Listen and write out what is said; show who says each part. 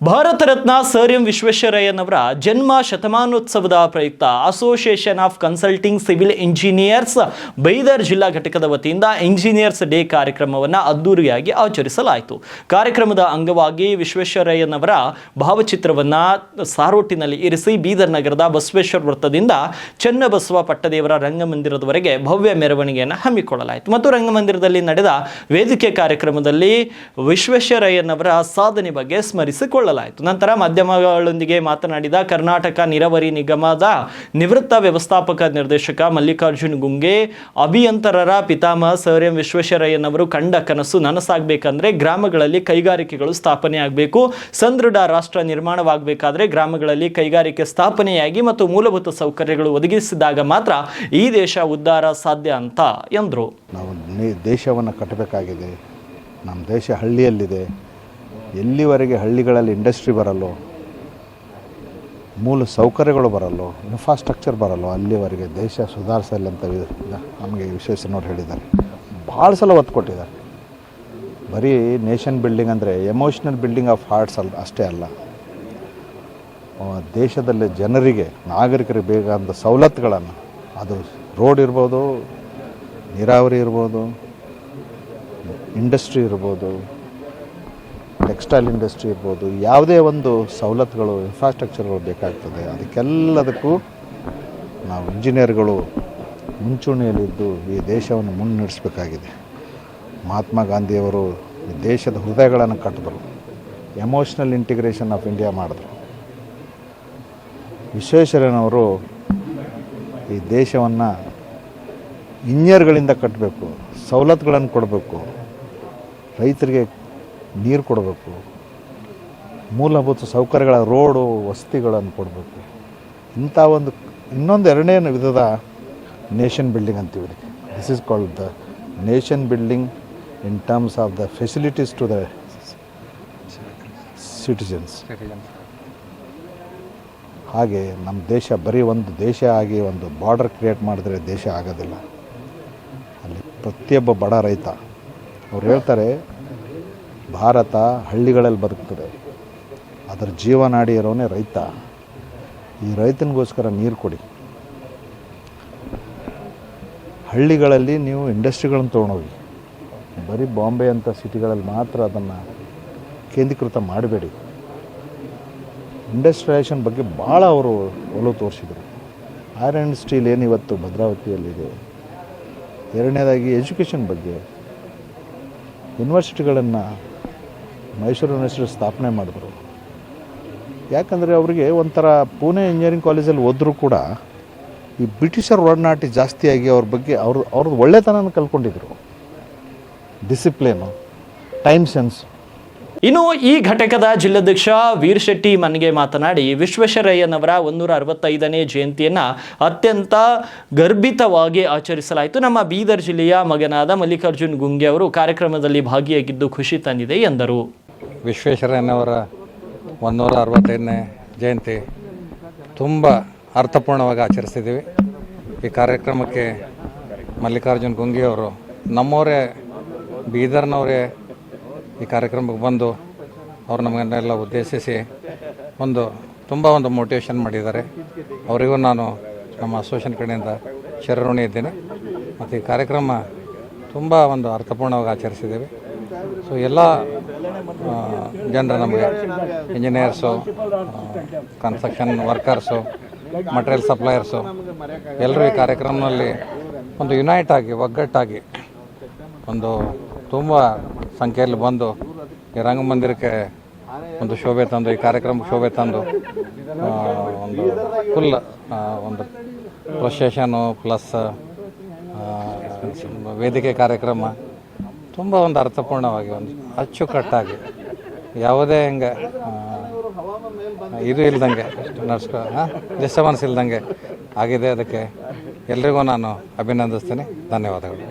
Speaker 1: Bharat Ratna sir M ವಿಶ್ವೇಶ್ವರಯ್ಯನವರ ಜನ್ಮ ಶತಮಾನೋತ್ಸವದ ಪ್ರಯುಕ್ತ association of consulting civil engineers Bidar ಜಿಲ್ಲಾ ಘಟಕದ ವತಿಯಿಂದ ಇಂಜಿನಿಯರ್ಸ್ ಡೇ ಕಾರ್ಯಕ್ರಮವನ್ನು ಅದ್ದೂರಿಯಾಗಿ ಆಚರಿಸಲಾಯಿತು. ಕಾರ್ಯಕ್ರಮದ ಅಂಗವಾಗಿ ವಿಶ್ವೇಶ್ವರಯ್ಯನವರ ಭಾವಚಿತ್ರವನ್ನು ಸಾರೋಟಿನಲ್ಲಿ ಇರಿಸಿ ಬೀದರ್ ನಗರದ ಬಸವೇಶ್ವರ ವೃತ್ತದಿಂದ ಚನ್ನಬಸವ ಪಟ್ಟದೇವರ ರಂಗಮಂದಿರದವರೆಗೆ ಭವ್ಯ ಮೆರವಣಿಗೆಯನ್ನು ಹಮ್ಮಿಕೊಳ್ಳಲಾಯಿತು. ಮತ್ತು ರಂಗಮಂದಿರದಲ್ಲಿ ನಡೆದ ವೇದಿಕೆ ಕಾರ್ಯಕ್ರಮದಲ್ಲಿ ವಿಶ್ವೇಶ್ವರಯ್ಯನವರ ಸಾಧನೆ ಬಗ್ಗೆ ಸ್ಮರಿಸಿಕೊಳ್ಳಲಾಯಿತು. ನಂತರ ಮಾಧ್ಯಮಗಳೊಂದಿಗೆ ಮಾತನಾಡಿದ ಕರ್ನಾಟಕ ನೀರಾವರಿ ನಿಗಮದ ನಿವೃತ್ತ ವ್ಯವಸ್ಥಾಪಕ ನಿರ್ದೇಶಕ ಮಲ್ಲಿಕಾರ್ಜುನ್ ಗುಂಗೆ, ಅಭಿಯಂತರರ ಪಿತಾಮಹ ಸರ್ ಎಂ ವಿಶ್ವೇಶ್ವರಯ್ಯನವರು ಕಂಡ ಕನಸು ನನಸಾಗಬೇಕಂದ್ರೆ ಗ್ರಾಮಗಳಲ್ಲಿ ಕೈಗಾರಿಕೆಗಳು ಸ್ಥಾಪನೆ ಆಗಬೇಕು. ಸದೃಢ ರಾಷ್ಟ್ರ ನಿರ್ಮಾಣವಾಗಬೇಕಾದ್ರೆ ಗ್ರಾಮಗಳಲ್ಲಿ ಕೈಗಾರಿಕೆ ಸ್ಥಾಪನೆಯಾಗಿ ಮತ್ತು ಮೂಲಭೂತ ಸೌಕರ್ಯಗಳು ಒದಗಿಸಿದಾಗ ಮಾತ್ರ ಈ ದೇಶ ಉದ್ಧಾರ ಸಾಧ್ಯ ಅಂತ ಎಂದರು.
Speaker 2: ನಾವು ದೇಶವನ್ನು ಕಟ್ಟಬೇಕಾಗಿದೆ. ನಮ್ಮ ದೇಶ ಹಳ್ಳಿಯಲ್ಲಿದೆ. ಎಲ್ಲಿವರೆಗೆ ಹಳ್ಳಿಗಳಲ್ಲಿ ಇಂಡಸ್ಟ್ರಿ ಬರಲ್ಲೋ, ಮೂಲ ಸೌಕರ್ಯಗಳು ಬರಲ್ಲೋ, ಇನ್ಫ್ರಾಸ್ಟ್ರಕ್ಚರ್ ಬರಲ್ಲೋ, ಅಲ್ಲಿವರೆಗೆ ದೇಶ ಸುಧಾರಿಸಲ್ಲ ಅಂತ ನಮಗೆ ವಿಶ್ವೇಶ್ವರಯ್ಯನವರು ಹೇಳಿದ್ದಾರೆ. ಭಾಳ ಸಲ ಒತ್ತು ಕೊಟ್ಟಿದ್ದಾರೆ. ಬರೀ ನೇಷನ್ ಬಿಲ್ಡಿಂಗ್ ಅಂದರೆ ಎಮೋಷ್ನಲ್ ಬಿಲ್ಡಿಂಗ್ ಆಫ್ ಹಾರ್ಟ್ಸ್ ಅಷ್ಟೇ ಅಲ್ಲ, ದೇಶದಲ್ಲಿ ಜನರಿಗೆ ನಾಗರಿಕರಿಗೆ ಬೇಕಾದ ಸವಲತ್ತುಗಳನ್ನು, ಅದು ರೋಡ್ ಇರ್ಬೋದು, ನೀರಾವರಿ ಇರ್ಬೋದು, ಇಂಡಸ್ಟ್ರಿ ಇರ್ಬೋದು, ಟೆಕ್ಸ್ಟೈಲ್ ಇಂಡಸ್ಟ್ರಿ ಇರ್ಬೋದು, ಯಾವುದೇ ಒಂದು ಸವಲತ್ತುಗಳು, ಇನ್ಫ್ರಾಸ್ಟ್ರಕ್ಚರ್ಗಳು ಬೇಕಾಗ್ತದೆ. ಅದಕ್ಕೆಲ್ಲದಕ್ಕೂ ನಾವು ಇಂಜಿನಿಯರ್ಗಳು ಮುಂಚೂಣಿಯಲ್ಲಿದ್ದು ಈ ದೇಶವನ್ನು ಮುನ್ನಡೆಸಬೇಕಾಗಿದೆ. ಮಹಾತ್ಮ ಗಾಂಧಿಯವರು ಈ ದೇಶದ ಹೃದಯಗಳನ್ನು ಕಟ್ಟಿದ್ರು, ಎಮೋಷ್ನಲ್ ಇಂಟಿಗ್ರೇಷನ್ ಆಫ್ ಇಂಡಿಯಾ ಮಾಡಿದ್ರು. ವಿಶ್ವೇಶ್ವರಯ್ಯನವರು ಈ ದೇಶವನ್ನು ಇಂಜಿನಿಯರ್ಗಳಿಂದ ಕಟ್ಟಬೇಕು, ಸವಲತ್ತುಗಳನ್ನು ಕೊಡಬೇಕು, ರೈತರಿಗೆ ನೀರು ಕೊಡಬೇಕು, ಮೂಲಭೂತ ಸೌಕರ್ಯಗಳ ರೋಡು ವಸತಿಗಳನ್ನು ಕೊಡಬೇಕು. ಇಂಥ ಒಂದು ಇನ್ನೊಂದು ಎರಡನೇ ವಿಧದ ನೇಷನ್ ಬಿಲ್ಡಿಂಗ್ ಅಂತೀವಿ. This is called the nation building in terms of the facilities to the citizens. ಹಾಗೆ ನಮ್ಮ ದೇಶ ಬರೀ ಒಂದು ದೇಶ ಆಗಿ ಒಂದು ಬಾರ್ಡರ್ ಕ್ರಿಯೇಟ್ ಮಾಡಿದ್ರೆ ದೇಶ ಆಗೋದಿಲ್ಲ. ಅಲ್ಲಿ ಪ್ರತಿಯೊಬ್ಬ ಬಡ ರೈತ, ಅವ್ರು ಹೇಳ್ತಾರೆ, ಭಾರತ ಹಳ್ಳಿಗಳಲ್ಲಿ ಬದುಕ್ತದೆ, ಅದರ ಜೀವನಾಡಿ ಇರೋನೇ ರೈತ. ಈ ರೈತನಿಗೋಸ್ಕರ ನೀರು ಕೊಡಿ. ಹಳ್ಳಿಗಳಲ್ಲಿ ನೀವು ಇಂಡಸ್ಟ್ರಿಗಳನ್ನು ತೊಗೊಂಡೋಗಿ, ಬರೀ ಬಾಂಬೆ ಅಂಥ ಸಿಟಿಗಳಲ್ಲಿ ಮಾತ್ರ ಅದನ್ನು ಕೇಂದ್ರೀಕೃತ ಮಾಡಬೇಡಿ. ಇಂಡಸ್ಟ್ರಿಯಲೈಸೇಷನ್ ಬಗ್ಗೆ ಭಾಳ ಅವರು ಒಲವು ತೋರಿಸಿದರು. ಐರನ್ ಆ್ಯಂಡ್ ಸ್ಟೀಲ್ ಏನಿವತ್ತು ಭದ್ರಾವತಿಯಲ್ಲಿದೆ. ಎರಡನೇದಾಗಿ ಎಜುಕೇಷನ್ ಬಗ್ಗೆ ಯೂನಿವರ್ಸಿಟಿಗಳನ್ನು ಮೈಸೂರು ಯೂನಿವರ್ಸಿಟಿ ಸ್ಥಾಪನೆ ಮಾಡಿದ್ರು. ಯಾಕಂದರೆ ಅವರಿಗೆ ಒಂಥರ ಪುಣೆ ಇಂಜಿನಿಯರಿಂಗ್ ಕಾಲೇಜಲ್ಲಿ ಓದಿದ್ರು ಕೂಡ ಈ ಬ್ರಿಟಿಷರ್ ಒಡನಾಟ ಜಾಸ್ತಿಯಾಗಿ ಅವ್ರ ಬಗ್ಗೆ ಅವ್ರದ್ದು ಒಳ್ಳೆತನ ಕಲ್ತ್ಕೊಂಡಿದ್ರು. Discipline, time sense.
Speaker 1: ಇನ್ನು ಈ ಘಟಕದ ಜಿಲ್ಲಾಧ್ಯಕ್ಷ ವೀರಶೆಟ್ಟಿ ಮನ್ಗೆ ಮಾತನಾಡಿ, ವಿಶ್ವೇಶ್ವರಯ್ಯನವರ 165ನೇ ಜಯಂತಿಯನ್ನು ಅತ್ಯಂತ ಗರ್ಭಿತವಾಗಿ ಆಚರಿಸಲಾಯಿತು. ನಮ್ಮ ಬೀದರ್ ಜಿಲ್ಲೆಯ ಮಗನಾದ ಮಲ್ಲಿಕಾರ್ಜುನ್ ಗುಂಗೆ ಅವರು ಕಾರ್ಯಕ್ರಮದಲ್ಲಿ ಭಾಗಿಯಾಗಿದ್ದು ಖುಷಿ ತಂದಿದೆ ಎಂದರು.
Speaker 3: ವಿಶ್ವೇಶ್ವರಯ್ಯನವರ 165ನೇ ಜಯಂತಿ ತುಂಬ ಅರ್ಥಪೂರ್ಣವಾಗಿ ಆಚರಿಸ್ತಿದ್ದೀವಿ. ಈ ಕಾರ್ಯಕ್ರಮಕ್ಕೆ ಮಲ್ಲಿಕಾರ್ಜುನ್ ಗುಂಗೆ ಅವರು ನಮ್ಮವರೇ, ಬೀದರ್ನವರೇ ಈ ಕಾರ್ಯಕ್ರಮಕ್ಕೆ ಬಂದು ಅವರು ನಮಗನ್ನೆಲ್ಲ ಉದ್ದೇಶಿಸಿ ತುಂಬ ಮೋಟಿವೇಶನ್ ಮಾಡಿದ್ದಾರೆ. ಅವರಿಗೂ ನಾನು ನಮ್ಮ ಅಸೋಸಿಯೇಷನ್ ಕಡೆಯಿಂದ ಚಿರಋಣಿ ಇದ್ದೇನೆ. ಮತ್ತು ಈ ಕಾರ್ಯಕ್ರಮ ತುಂಬ ಅರ್ಥಪೂರ್ಣವಾಗಿ ಆಚರಿಸಿದ್ದೇವೆ. ಸೊ ಎಲ್ಲ ಜನರು, ನಮಗೆ ಇಂಜಿನಿಯರ್ಸು, ಕನ್ಸ್ಟ್ರಕ್ಷನ್ ವರ್ಕರ್ಸು, ಮಟೀರಿಯಲ್ ಸಪ್ಲೈಯರ್ಸು ಎಲ್ಲರೂ ಈ ಕಾರ್ಯಕ್ರಮದಲ್ಲಿ ಯುನೈಟ್ ಆಗಿ, ಒಗ್ಗಟ್ಟಾಗಿ ತುಂಬ ಸಂಖ್ಯೆಯಲ್ಲಿ ಬಂದು ಈ ರಂಗಮಂದಿರಕ್ಕೆ ಶೋಭೆ ತಂದು, ಈ ಕಾರ್ಯಕ್ರಮಕ್ಕೆ ಶೋಭೆ ತಂದು ಫುಲ್ ಪ್ರೊಸೆಷನು ಪ್ಲಸ್ ವೇದಿಕೆ ಕಾರ್ಯಕ್ರಮ ತುಂಬ ಅರ್ಥಪೂರ್ಣವಾಗಿ, ಅಚ್ಚುಕಟ್ಟಾಗಿ, ಯಾವುದೇ ಹಿಂಗೆ ಇದು ಇಲ್ದಂಗೆ, ಡಿಸ್ಟರ್ಬೆನ್ಸ್ ಇಲ್ದಂಗೆ ಆಗಿದೆ. ಅದಕ್ಕೆ ಎಲ್ರಿಗೂ ನಾನು ಅಭಿನಂದಿಸ್ತೀನಿ. ಧನ್ಯವಾದಗಳು.